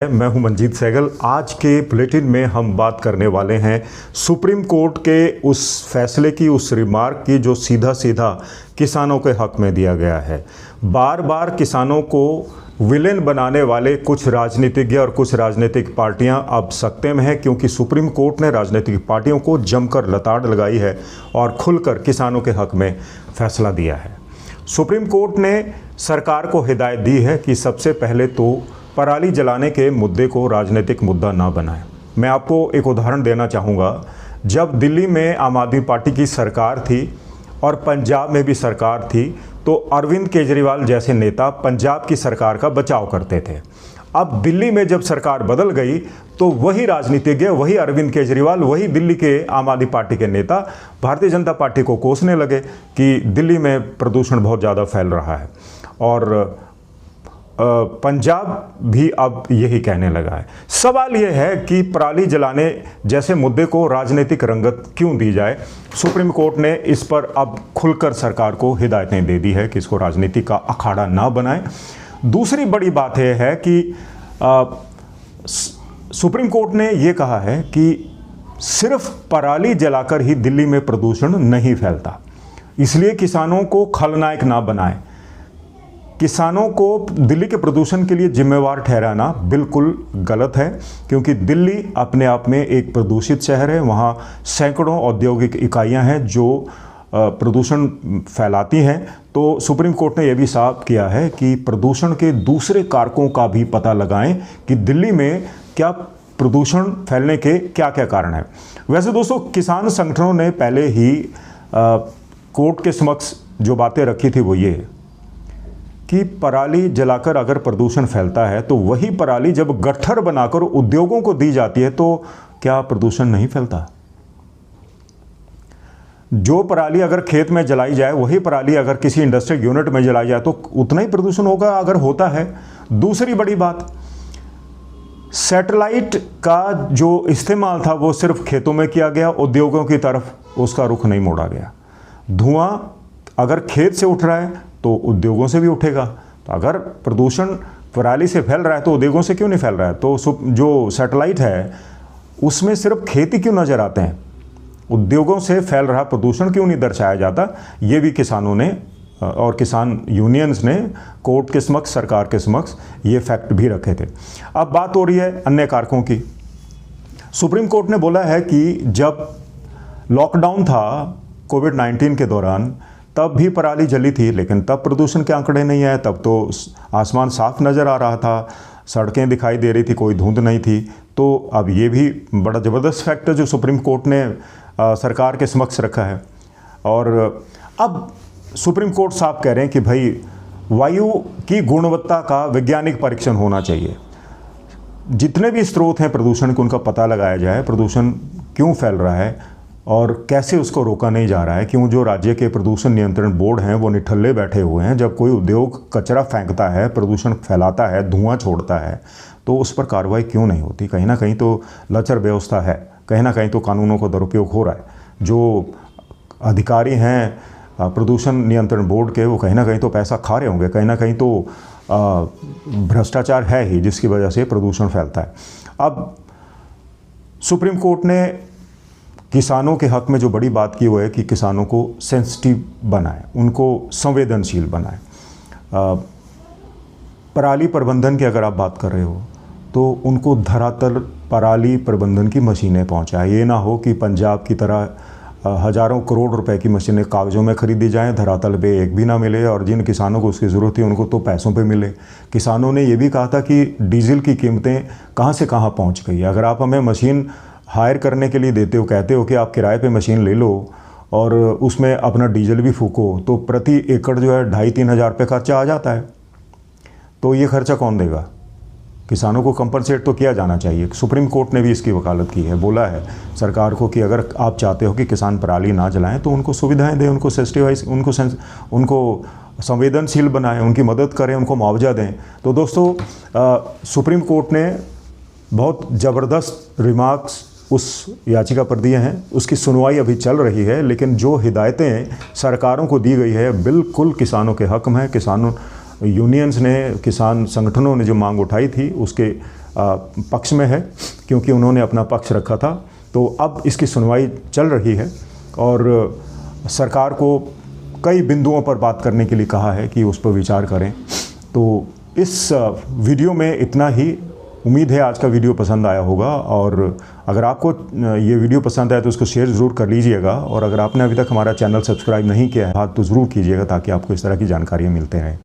मैं हूं मंजीत सहगल। आज के बुलेटिन में हम बात करने वाले हैं सुप्रीम कोर्ट के उस फैसले की, उस रिमार्क की जो सीधा सीधा किसानों के हक में दिया गया है। बार बार किसानों को विलेन बनाने वाले कुछ राजनीतिज्ञ और कुछ राजनीतिक पार्टियां अब सकते में हैं, क्योंकि सुप्रीम कोर्ट ने राजनीतिक पार्टियों को जमकर लताड़ लगाई है और खुलकर किसानों के हक में फैसला दिया है। सुप्रीम कोर्ट ने सरकार को हिदायत दी है कि सबसे पहले तो पराली जलाने के मुद्दे को राजनीतिक मुद्दा ना बनाएं। मैं आपको एक उदाहरण देना चाहूँगा। जब दिल्ली में आम आदमी पार्टी की सरकार थी और पंजाब में भी सरकार थी, तो अरविंद केजरीवाल जैसे नेता पंजाब की सरकार का बचाव करते थे। अब दिल्ली में जब सरकार बदल गई तो वही राजनीतिज्ञ, वही अरविंद केजरीवाल, वही दिल्ली के आम आदमी पार्टी के नेता भारतीय जनता पार्टी को कोसने लगे कि दिल्ली में प्रदूषण बहुत ज़्यादा फैल रहा है। और पंजाब भी अब यही कहने लगा है। सवाल यह है कि पराली जलाने जैसे मुद्दे को राजनीतिक रंगत क्यों दी जाए। सुप्रीम कोर्ट ने इस पर अब खुलकर सरकार को हिदायतें दे दी है कि इसको राजनीति का अखाड़ा ना बनाएं। दूसरी बड़ी बात यह है कि सुप्रीम कोर्ट ने यह कहा है कि सिर्फ पराली जलाकर ही दिल्ली में प्रदूषण नहीं फैलता, इसलिए किसानों को खलनायक ना बनाएं। किसानों को दिल्ली के प्रदूषण के लिए जिम्मेवार ठहराना बिल्कुल गलत है, क्योंकि दिल्ली अपने आप में एक प्रदूषित शहर है। वहाँ सैकड़ों औद्योगिक इकाइयाँ हैं जो प्रदूषण फैलाती हैं। तो सुप्रीम कोर्ट ने यह भी साफ किया है कि प्रदूषण के दूसरे कारकों का भी पता लगाएं कि दिल्ली में क्या प्रदूषण फैलने के क्या क्या कारण हैं। वैसे दोस्तों, किसान संगठनों ने पहले ही कोर्ट के समक्ष जो बातें रखी थी वो ये कि पराली जलाकर अगर प्रदूषण फैलता है तो वही पराली जब गट्ठर बनाकर उद्योगों को दी जाती है तो क्या प्रदूषण नहीं फैलता। जो पराली अगर खेत में जलाई जाए, वही पराली अगर किसी इंडस्ट्रियल यूनिट में जलाई जाए तो उतना ही प्रदूषण होगा अगर होता है। दूसरी बड़ी बात, सैटेलाइट का जो इस्तेमाल था वो सिर्फ खेतों में किया गया, उद्योगों की तरफ उसका रुख नहीं मोड़ा गया। धुआं अगर खेत से उठ रहा है तो उद्योगों से भी उठेगा। तो अगर प्रदूषण पराली से फैल रहा है तो उद्योगों से क्यों नहीं फैल रहा है। तो जो सैटेलाइट है उसमें सिर्फ खेती क्यों नज़र आते हैं, उद्योगों से फैल रहा प्रदूषण क्यों नहीं दर्शाया जाता। ये भी किसानों ने और किसान यूनियंस ने कोर्ट के समक्ष, सरकार के समक्ष ये फैक्ट भी रखे थे। अब बात हो रही है अन्य कारकों की। सुप्रीम कोर्ट ने बोला है कि जब लॉकडाउन था कोविड-19 के दौरान, तब भी पराली जली थी, लेकिन तब प्रदूषण के आंकड़े नहीं आए। तब तो आसमान साफ नज़र आ रहा था, सड़कें दिखाई दे रही थी, कोई धुंध नहीं थी। तो अब ये भी बड़ा ज़बरदस्त फैक्ट है जो सुप्रीम कोर्ट ने सरकार के समक्ष रखा है। और अब सुप्रीम कोर्ट साफ कह रहे हैं कि भाई वायु की गुणवत्ता का वैज्ञानिक परीक्षण होना चाहिए। जितने भी स्रोत हैं प्रदूषण के, उनका पता लगाया जाए, प्रदूषण क्यों फैल रहा है और कैसे उसको रोका नहीं जा रहा है। क्यों जो राज्य के प्रदूषण नियंत्रण बोर्ड हैं वो निठल्ले बैठे हुए हैं। जब कोई उद्योग कचरा फेंकता है, प्रदूषण फैलाता है, धुआं छोड़ता है, तो उस पर कार्रवाई क्यों नहीं होती। कहीं ना कहीं तो लचर व्यवस्था है, कहीं ना कहीं तो कानूनों का दुरुपयोग हो रहा है। जो अधिकारी हैं प्रदूषण नियंत्रण बोर्ड के, वो कहीं ना कहीं तो पैसा खा रहे होंगे, कहीं ना कहीं तो भ्रष्टाचार है ही जिसकी वजह से प्रदूषण फैलता है। अब सुप्रीम कोर्ट ने किसानों के हक में जो बड़ी बात की वो है कि किसानों को सेंसिटिव बनाए, उनको संवेदनशील बनाए। पराली प्रबंधन की अगर आप बात कर रहे हो तो उनको धरातल पराली प्रबंधन की मशीनें पहुंचाए। ये ना हो कि पंजाब की तरह हज़ारों करोड़ रुपए की मशीनें कागज़ों में खरीदी जाएं, धरातल पे एक भी ना मिले, और जिन किसानों को उसकी ज़रूरत थी उनको तो पैसों पे मिले। किसानों ने ये भी कहा था कि डीजल की कीमतें कहाँ से कहाँ पहुँच गई। अगर आप हमें मशीन हायर करने के लिए देते हो, कहते हो कि आप किराए पे मशीन ले लो और उसमें अपना डीजल भी फूको, तो प्रति एकड़ जो है 2,500-3 हज़ार रुपये खर्चा आ जाता है। तो ये खर्चा कौन देगा। किसानों को कंपनसेट तो किया जाना चाहिए। सुप्रीम कोर्ट ने भी इसकी वकालत की है, बोला है सरकार को कि अगर आप चाहते हो कि किसान पराली ना जलाएं तो उनको सुविधाएं दें, उनको सेंसिटिवाइज, उनको संवेदनशील बनाएं, उनकी मदद करें, उनको मुआवजा दें। तो दोस्तों, सुप्रीम कोर्ट ने बहुत ज़बरदस्त रिमार्क्स उस याचिका पर दिए हैं। उसकी सुनवाई अभी चल रही है, लेकिन जो हिदायतें सरकारों को दी गई है बिल्कुल किसानों के हक में है। किसानों यूनियंस ने, किसान संगठनों ने जो मांग उठाई थी उसके पक्ष में है, क्योंकि उन्होंने अपना पक्ष रखा था। तो अब इसकी सुनवाई चल रही है और सरकार को कई बिंदुओं पर बात करने के लिए कहा है कि उस पर विचार करें। तो इस वीडियो में इतना ही। उम्मीद है आज का वीडियो पसंद आया होगा, और अगर आपको ये वीडियो पसंद आया तो उसको शेयर ज़रूर कर लीजिएगा, और अगर आपने अभी तक हमारा चैनल सब्सक्राइब नहीं किया है तो ज़रूर कीजिएगा, ताकि आपको इस तरह की जानकारियाँ मिलते रहें।